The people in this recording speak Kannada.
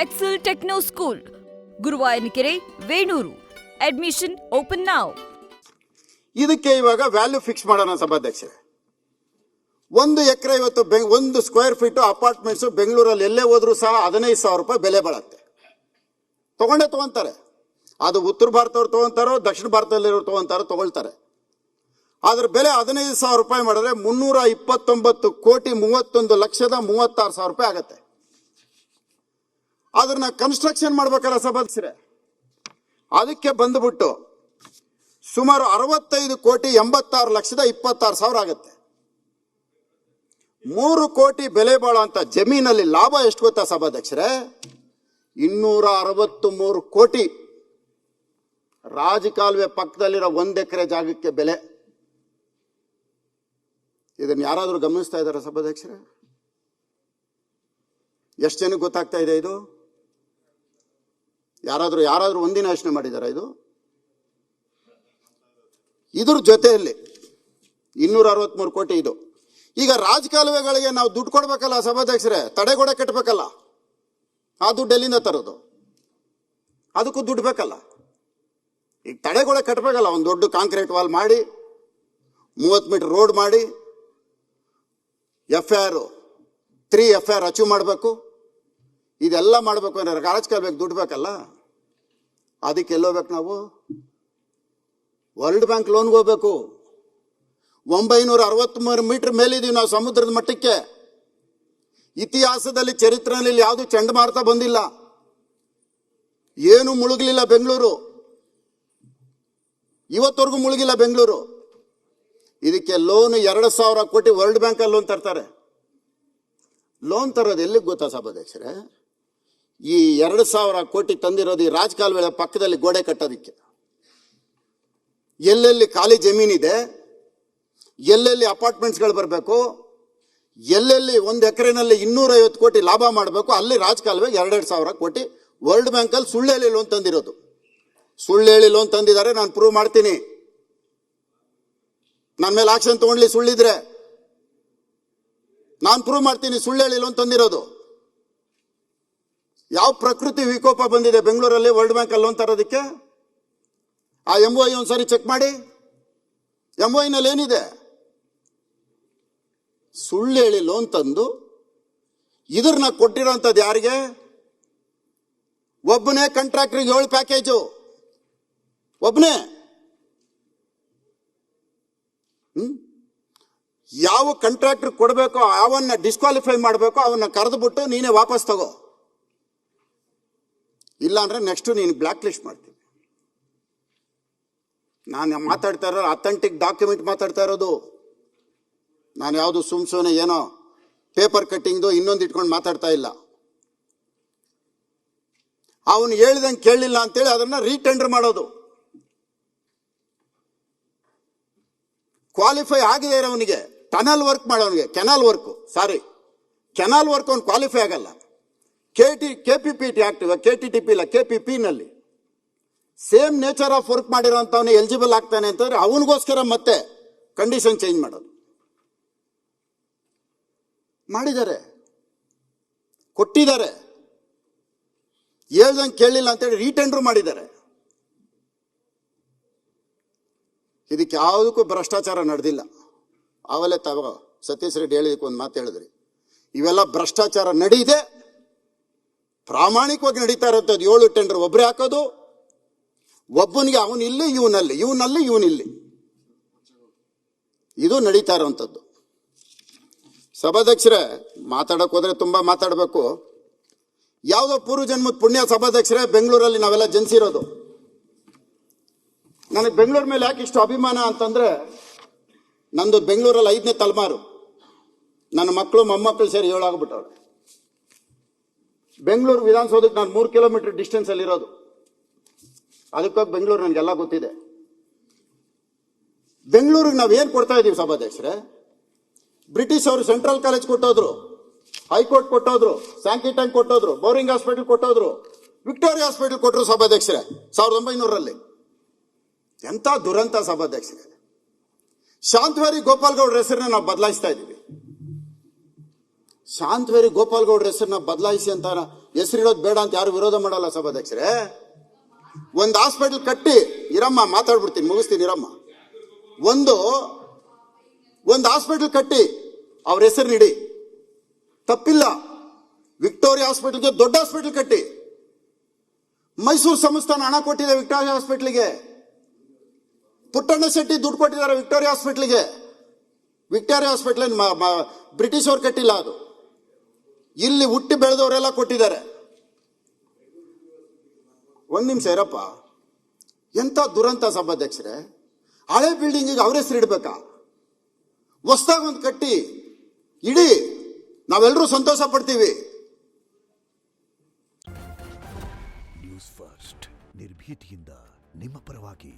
Excel techno school, Guruvayanakere, Venur. Admission open now. ಇದಕ್ಕೆ ಇವಾಗ ವ್ಯಾಲ್ಯೂ ಫಿಕ್ಸ್ ಮಾಡೋಣ ಸಭಾಧ್ಯಕ್ಷರೇ. 1 ಎಕರೆ ಇವತ್ತು 1 ಸ್ಕ್ವೇರ್ ಫೀಟ್ ಅಪಾರ್ಟ್ಮೆಂಟ್ಸ್ ಬೆಂಗಳೂರಲ್ಲಿ ಎಲ್ಲೇ ಹೋದ್ರೂ ಸಹ 15,000 ರೂಪಾಯಿ ಬೆಲೆ ಬಾಳುತ್ತೆ. ತಗೊಂತಾರೆ. ಅದು ಉತ್ತರ ಭಾರತದವ್ರು ತಗೊಂತಾರೋ ದಕ್ಷಿಣ ಭಾರತದಲ್ಲಿರೋರು ತಗೊಳ್ತಾರೆ. ಅದ್ರ ಬೆಲೆ 15,000 ರೂಪಾಯಿ ಮಾಡಿದ್ರೆ 329,31,36,000 ರೂಪಾಯಿ ಆಗತ್ತೆ. ಅದನ್ನ ಕನ್ಸ್ಟ್ರಕ್ಷನ್ ಮಾಡ್ಬೇಕಲ್ಲ ಸಭಾಧ್ಯಕ್ಷರೇ. ಅದಕ್ಕೆ ಬಂದ್ಬಿಟ್ಟು ಸುಮಾರು 65,86,26,000 ಆಗುತ್ತೆ. 3 ಕೋಟಿ ಬೆಲೆ ಬಾಳುವಂತ ಜಮೀನಲ್ಲಿ ಲಾಭ ಎಷ್ಟು ಗೊತ್ತಾ ಸಭಾಧ್ಯಕ್ಷರೇ? 263 ಕೋಟಿ. ರಾಜಕಾಲುವೆ ಪಕ್ಕದಲ್ಲಿರೋ 1 ಎಕರೆ ಜಾಗಕ್ಕೆ ಬೆಲೆ. ಇದನ್ನು ಯಾರಾದರೂ ಗಮನಿಸ್ತಾ ಇದ್ದಾರಾ ಸಭಾಧ್ಯಕ್ಷರೇ? ಎಷ್ಟು ಜನಕ್ಕೆ ಗೊತ್ತಾಗ್ತಾ ಇದೆ ಇದು? ಯಾರಾದರೂ ಒಂದಿನ ಯೋಚನೆ ಮಾಡಿದಾರ? ಇದ್ರ ಜೊತೆಯಲ್ಲಿ 263 ಕೋಟಿ ಇದು. ಈಗ ರಾಜಕಾಲುವೆಗಳಿಗೆ ನಾವು ದುಡ್ಡು ಕೊಡ್ಬೇಕಲ್ಲ ಸಭಾಧ್ಯಕ್ಷರೇ, ತಡೆಗೋಡೆ ಕಟ್ಟಬೇಕಲ್ಲ. ಆ ದುಡ್ಡು ಎಲ್ಲಿಂದ ತರೋದು? ಅದಕ್ಕೂ ದುಡ್ಡು ಬೇಕಲ್ಲ. ಈಗ ತಡೆಗೋಡೆ ಕಟ್ಟಬೇಕಲ್ಲ, ಒಂದು ದೊಡ್ಡ ಕಾಂಕ್ರೀಟ್ ವಾಲ್ ಮಾಡಿ 30 ಮೀಟರ್ ರೋಡ್ ಮಾಡಿ FIR 3 FIR ಅಚೀವ್ ಮಾಡಬೇಕು. ಇದೆಲ್ಲ ಮಾಡಬೇಕು ಅಂದ್ರೆ ರಾಜಕಾಲುವೆಗೆ ದುಡ್ಡು ಬೇಕಲ್ಲ. ಅದಕ್ಕೆ ಎಲ್ಲೋಗ್ಬೇಕು ನಾವು? ವರ್ಲ್ಡ್ ಬ್ಯಾಂಕ್ ಲೋನ್ಗೆ ಹೋಗ್ಬೇಕು. 963 ಮೀಟರ್ ಮೇಲಿದ್ದೀವಿ ನಾವು ಸಮುದ್ರದ ಮಟ್ಟಕ್ಕೆ. ಇತಿಹಾಸದಲ್ಲಿ ಚರಿತ್ರೆಯಲ್ಲಿ ಯಾವುದು ಚಂಡಮಾರುತ ಬಂದಿಲ್ಲ, ಏನು ಮುಳುಗಲಿಲ್ಲ ಬೆಂಗಳೂರು. ಇವತ್ತವರೆಗೂ ಮುಳುಗಿಲ್ಲ ಬೆಂಗಳೂರು. ಇದಕ್ಕೆ ಲೋನ್ 2,000 ಕೋಟಿ ವರ್ಲ್ಡ್ ಬ್ಯಾಂಕಲ್ಲಿ ಲೋನ್ ತರ್ತಾರೆ. ಲೋನ್ ತರೋದು ಎಲ್ಲಿಗೆ ಗೊತ್ತಾ ಸಭಾಧ್ಯಕ್ಷರೇ? ಈ 2,000 ಕೋಟಿ ತಂದಿರೋದು ಈ ರಾಜಕಾಲುವೆ ಪಕ್ಕದಲ್ಲಿ ಗೋಡೆ ಕಟ್ಟೋದಿಕ್ಕೆ. ಎಲ್ಲೆಲ್ಲಿ ಖಾಲಿ ಜಮೀನಿದೆ, ಎಲ್ಲೆಲ್ಲಿ ಅಪಾರ್ಟ್ಮೆಂಟ್ಸ್ಗಳು ಬರಬೇಕು, ಎಲ್ಲೆಲ್ಲಿ 1 ಎಕರೆನಲ್ಲಿ 250 ಕೋಟಿ ಲಾಭ ಮಾಡಬೇಕು, ಅಲ್ಲಿ ರಾಜಕಾಲುವೆಗೆ 2,000 ಕೋಟಿ ವರ್ಲ್ಡ್ ಬ್ಯಾಂಕಲ್ಲಿ ಸುಳ್ಳು ಹೇಳಿ ಲೋನ್ ತಂದಿರೋದು. ಸುಳ್ಳು ಹೇಳಿ ಲೋನ್ ತಂದಿದ್ದಾರೆ, ನಾನು ಪ್ರೂವ್ ಮಾಡ್ತೀನಿ. ನನ್ನ ಮೇಲೆ ಆಕ್ಷನ್ ತಗೊಂಡ್ಲಿ ಸುಳ್ಳಿದ್ರೆ ನಾನು ಪ್ರೂವ್ ಮಾಡ್ತೀನಿ. ಸುಳ್ಳು ಹೇಳಿ ಲೋನ್ ತಂದಿರೋದು. ಯಾವ ಪ್ರಕೃತಿ ವಿಕೋಪ ಬಂದಿದೆ ಬೆಂಗಳೂರಲ್ಲಿ ವರ್ಲ್ಡ್ ಬ್ಯಾಂಕಲ್ಲಿ ಲೋನ್ ತರೋದಕ್ಕೆ? ಆ MOI ಒಂದ್ಸರಿ ಚೆಕ್ ಮಾಡಿ. MOI ನಲ್ಲಿ ಏನಿದೆ? ಸುಳ್ಳು ಹೇಳಿ ಲೋನ್ ತಂದು ಇದ್ರನ್ನ ಕೊಟ್ಟಿರೋಂಥದ್ದು ಯಾರಿಗೆ? ಒಬ್ಬನೇ ಕಾಂಟ್ರಾಕ್ಟರ್ಗೆ 7 ಪ್ಯಾಕೇಜು. ಒಬ್ಬನೇ. ಯಾವ ಕಾಂಟ್ರಾಕ್ಟರ್ ಕೊಡಬೇಕೋ ಅವನ್ನ ಡಿಸ್ಕ್ವಾಲಿಫೈ ಮಾಡಬೇಕೋ ಅವನ್ನ ಕರೆದುಬಿಟ್ಟು ನೀನೇ ವಾಪಸ್ ತಗೋ, ಇಲ್ಲ ಅಂದ್ರೆ ನೆಕ್ಸ್ಟ್ ನೀನು ಬ್ಲಾಕ್ ಲಿಸ್ಟ್ ಮಾಡ್ತೀನಿ. ನಾನು ಮಾತಾಡ್ತಾ ಇರೋ ಅಥೆಂಟಿಕ್ ಡಾಕ್ಯುಮೆಂಟ್ ಮಾತಾಡ್ತಾ ಇರೋದು. ನಾನು ಯಾವುದು ಸುಮ್ನೆ ಏನೋ ಪೇಪರ್ ಕಟ್ಟಿಂಗ್ದು ಇನ್ನೊಂದು ಇಟ್ಕೊಂಡು ಮಾತಾಡ್ತಾ ಇಲ್ಲ. ಅವನು ಹೇಳಿದಂಗೆ ಕೇಳಲಿಲ್ಲ ಅಂತೇಳಿ ಅದನ್ನ ರೀಟೆಂಡರ್ ಮಾಡೋದು. ಕ್ವಾಲಿಫೈ ಆಗಿದೆ ಇರೋವನಿಗೆ ಟನಲ್ ವರ್ಕ್ ಮಾಡೋನಿಗೆ, ಕೆನಾಲ್ ವರ್ಕ್ ಅವ್ನು ಕ್ವಾಲಿಫೈ ಆಗಲ್ಲ. KPPT ಆಕ್ಟ್, KTTP ಇಲ್ಲ, KPP ನಲ್ಲಿ ಸೇಮ್ ನೇಚರ್ ಆಫ್ ವರ್ಕ್ ಮಾಡಿರೋಂಥವನು ಎಲಿಜಿಬಲ್ ಆಗ್ತಾನೆ ಅಂತಂದ್ರೆ ಅವನಿಗೋಸ್ಕರ ಮತ್ತೆ ಕಂಡೀಷನ್ ಚೇಂಜ್ ಮಾಡೋದು. ಮಾಡಿದ್ದಾರೆ, ಕೊಟ್ಟಿದ್ದಾರೆ. ಹೇಳ್ದಂಗೆ ಕೇಳಲಿಲ್ಲ ಅಂತೇಳಿ ರೀಟೆಂಡರ್ ಮಾಡಿದ್ದಾರೆ. ಇದಕ್ಕೆ ಯಾವುದಕ್ಕೂ ಭ್ರಷ್ಟಾಚಾರ ನಡೆದಿಲ್ಲ. ಆವಲೇ ಸತೀಶ್ ರೆಡ್ಡಿ ಹೇಳಿದಕ್ಕೆ ಒಂದು ಮಾತು ಹೇಳಿದ್ರಿ. ಇವೆಲ್ಲ ಭ್ರಷ್ಟಾಚಾರ ನಡೀದೆ, ಪ್ರಾಮಾಣಿಕವಾಗಿ ನಡೀತಾ ಇರೋಂಥದ್ದು. 7 ಟೆಂಡರ್ ಒಬ್ಬರೇ ಹಾಕೋದು. ಒಬ್ಬನಿಗೆ ಅವನಿಲ್ಲಿ, ಇವನಿಲ್ಲಿ. ಇದು ನಡೀತಾ ಇರೋಂಥದ್ದು. ಸಭಾಧ್ಯಕ್ಷರೇ, ಮಾತಾಡಕ್ ಹೋದ್ರೆ ತುಂಬಾ ಮಾತಾಡಬೇಕು. ಯಾವುದೋ ಪೂರ್ವ ಜನ್ಮದ ಪುಣ್ಯ ಸಭಾಧ್ಯಕ್ಷರೇ, ಬೆಂಗಳೂರಲ್ಲಿ ನಾವೆಲ್ಲ ಜನಿಸಿರೋದು. ನನಗೆ ಬೆಂಗಳೂರು ಮೇಲೆ ಯಾಕೆ ಇಷ್ಟು ಅಭಿಮಾನ ಅಂತಂದ್ರೆ, ನಂದು ಬೆಂಗಳೂರಲ್ಲಿ 5ನೇ ತಲೆಮಾರು. ನನ್ನ ಮಕ್ಕಳು ಮೊಮ್ಮಕ್ಕಳು ಸೇರಿ 7 ಆಗ್ಬಿಟ್ಟವ್ರೆ. ಬೆಂಗಳೂರು ವಿಧಾನಸೌಧಕ್ಕೆ ನಾನು 3 ಕಿಲೋಮೀಟರ್ ಡಿಸ್ಟೆನ್ಸ್ ಅಲ್ಲಿ ಇರೋದು. ಅದಕ್ಕೋಗಿ ಬೆಂಗಳೂರು ನನಗೆಲ್ಲ ಗೊತ್ತಿದೆ. ಬೆಂಗಳೂರಿಗೆ ನಾವು ಏನು ಕೊಡ್ತಾ ಇದ್ದೀವಿ ಸಭಾಧ್ಯಕ್ಷರೇ? ಬ್ರಿಟಿಷ್ ಅವರು ಸೆಂಟ್ರಲ್ ಕಾಲೇಜ್ ಕೊಟ್ಟೋದ್ರು, ಹೈಕೋರ್ಟ್ ಕೊಟ್ಟೋದ್ರು, ಸ್ಯಾಂಕಿ ಟ್ಯಾಂಕ್ ಕೊಟ್ಟೋದ್ರು, ಬೋರಿಂಗ್ ಹಾಸ್ಪಿಟಲ್ ಕೊಟ್ಟೋದ್ರು, ವಿಕ್ಟೋರಿಯಾ ಹಾಸ್ಪಿಟಲ್ ಕೊಟ್ಟರು ಸಭಾಧ್ಯಕ್ಷರೇ 1900ರಲ್ಲಿ. ಎಂಥ ದುರಂತ ಸಭಾಧ್ಯಕ್ಷರೇ. ಶಾಂತವೇರಿ ಗೋಪಾಲ್ ಗೌಡ್ರ ಹೆಸರನ್ನ ನಾವು ಬದಲಾಯಿಸ್ತಾ ಇದ್ದೀವಿ. ಶಾಂತವೇರಿ ಗೋಪಾಲ್ ಗೌಡ್ರ ಹೆಸರನ್ನ ಬದಲಾಯಿಸಿ ಅಂತ ಹೆಸರಿಡೋದು ಬೇಡ ಅಂತ ಯಾರು ವಿರೋಧ ಮಾಡಲ್ಲ ಸಭಾಧ್ಯಕ್ಷರೇ. ಒಂದು ಹಾಸ್ಪಿಟಲ್ ಕಟ್ಟಿ ಇರಮ್ಮ, ಮಾತಾಡ್ಬಿಡ್ತೀನಿ, ಮುಗಿಸ್ತೀನಿ ಇರಮ್ಮ. ಒಂದು ಹಾಸ್ಪಿಟಲ್ ಕಟ್ಟಿ ಅವ್ರ ಹೆಸರು ನೀಡಿ, ತಪ್ಪಿಲ್ಲ. ವಿಕ್ಟೋರಿಯಾ ಹಾಸ್ಪಿಟಲ್ಗೆ ದೊಡ್ಡ ಹಾಸ್ಪಿಟಲ್ ಕಟ್ಟಿ. ಮೈಸೂರು ಸಂಸ್ಥಾನ ಹಣ ಕೊಟ್ಟಿದೆ ವಿಕ್ಟೋರಿಯಾ ಹಾಸ್ಪಿಟಲ್ಗೆ. ಪುಟ್ಟಣ್ಣ ಶೆಟ್ಟಿ ದುಡ್ಡು ಕೊಟ್ಟಿದ್ದಾರೆ ವಿಕ್ಟೋರಿಯಾ ಹಾಸ್ಪಿಟಲ್ಗೆ. ವಿಕ್ಟೋರಿಯಾ ಹಾಸ್ಪಿಟಲ್ ಬ್ರಿಟಿಷ್ ಅವ್ರು ಕಟ್ಟಿಲ್ಲ, ಅದು ಇಲ್ಲಿ ಹುಟ್ಟಿ ಬೆಳೆದವರೆಲ್ಲ ಕೊಟ್ಟಿದ್ದಾರೆ. ಒಂದ್ ನಿಮಿಷ ಇರಪ್ಪ, ಎಂತ ದುರಂತ ಸಭಾಧ್ಯಕ್ಷರೇ. ಹಳೆ ಬಿಲ್ಡಿಂಗಿಗೆ ಅವ್ರ ಹೆಸರು ಇಡ್ಬೇಕಾ? ಹೊಸದಾಗ ಒಂದು ಕಟ್ಟಿ ಇಡೀ, ನಾವೆಲ್ಲರೂ ಸಂತೋಷ ಪಡ್ತೀವಿ. ನ್ಯೂಸ್ ಫಸ್ಟ್, ನಿರ್ಭೀತಿಯಿಂದ ನಿಮ್ಮ ಪರವಾಗಿ.